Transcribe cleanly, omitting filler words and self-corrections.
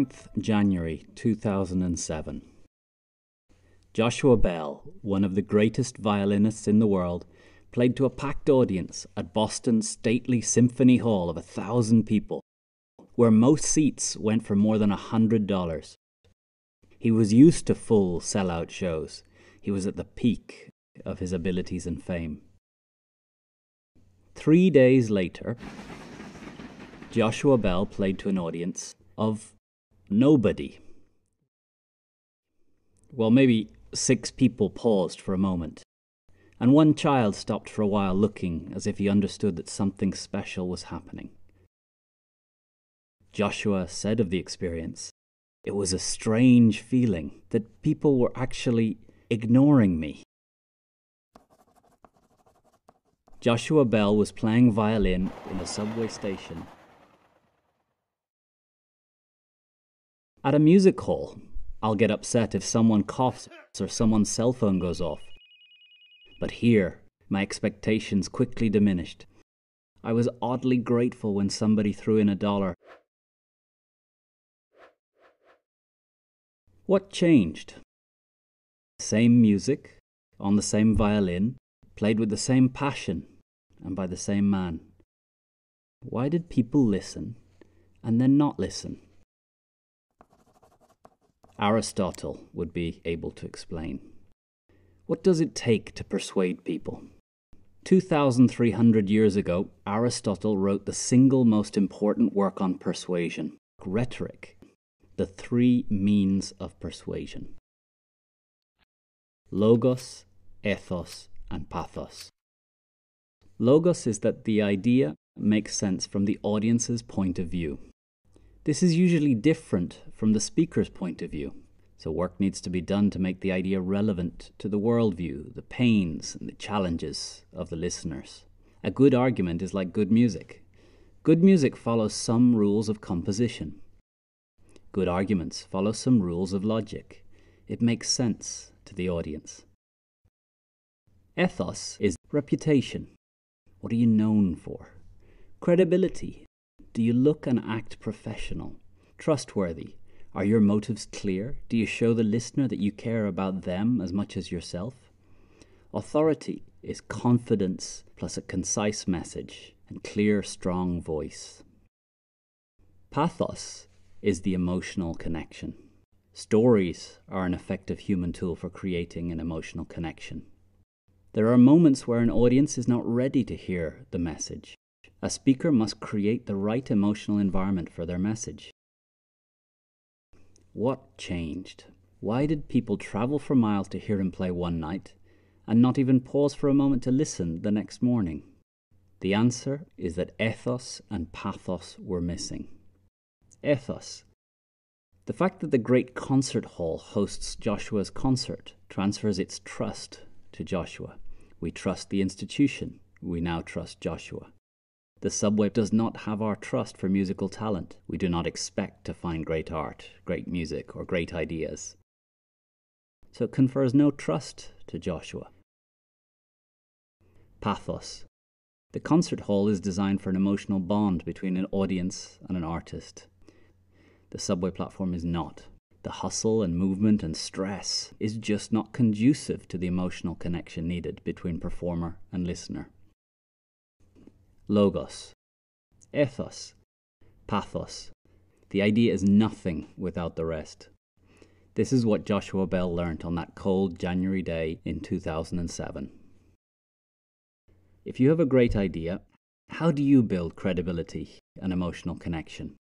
9th January 2007. Joshua Bell, one of the greatest violinists in the world, played to a packed audience at Boston's stately Symphony Hall of 1,000 people, where most seats went for more than $100. He was used to full sell-out shows. He was at the peak of his abilities and fame. 3 days later, Joshua Bell played to an audience of nobody. Well, maybe 6 people paused for a moment, and one child stopped for a while looking as if he understood that something special was happening. Joshua said of the experience, "It was a strange feeling that people were actually ignoring me." Joshua Bell was playing violin in a subway station. At a music hall, I'll get upset if someone coughs or someone's cell phone goes off. But here, my expectations quickly diminished. I was oddly grateful when somebody threw in $1. What changed? Same music, on the same violin, played with the same passion, and by the same man. Why did people listen and then not listen? Aristotle would be able to explain. What does it take to persuade people? 2,300 years ago, Aristotle wrote the single most important work on persuasion, Rhetoric, the 3 means of persuasion. Logos, ethos, and pathos. Logos is that the idea makes sense from the audience's point of view. This is usually different from the speaker's point of view, so work needs to be done to make the idea relevant to the worldview, the pains and the challenges of the listeners. A good argument is like good music. Good music follows some rules of composition. Good arguments follow some rules of logic. It makes sense to the audience. Ethos is reputation. What are you known for? Credibility. Do you look and act professional? Trustworthy. Are your motives clear? Do you show the listener that you care about them as much as yourself? Authority is confidence plus a concise message and clear, strong voice. Pathos is the emotional connection. Stories are an effective human tool for creating an emotional connection. There are moments where an audience is not ready to hear the message. A speaker must create the right emotional environment for their message. What changed? Why did people travel for miles to hear him play one night and not even pause for a moment to listen the next morning? The answer is that ethos and pathos were missing. Ethos. The fact that the great concert hall hosts Joshua's concert transfers its trust to Joshua. We trust the institution. We now trust Joshua. The subway does not have our trust for musical talent. We do not expect to find great art, great music, or great ideas. So it confers no trust to Joshua. Pathos. The concert hall is designed for an emotional bond between an audience and an artist. The subway platform is not. The hustle and movement and stress is just not conducive to the emotional connection needed between performer and listener. Logos, ethos, pathos. The idea is nothing without the rest. This is what Joshua Bell learnt on that cold January day in 2007. If you have a great idea, how do you build credibility and emotional connection?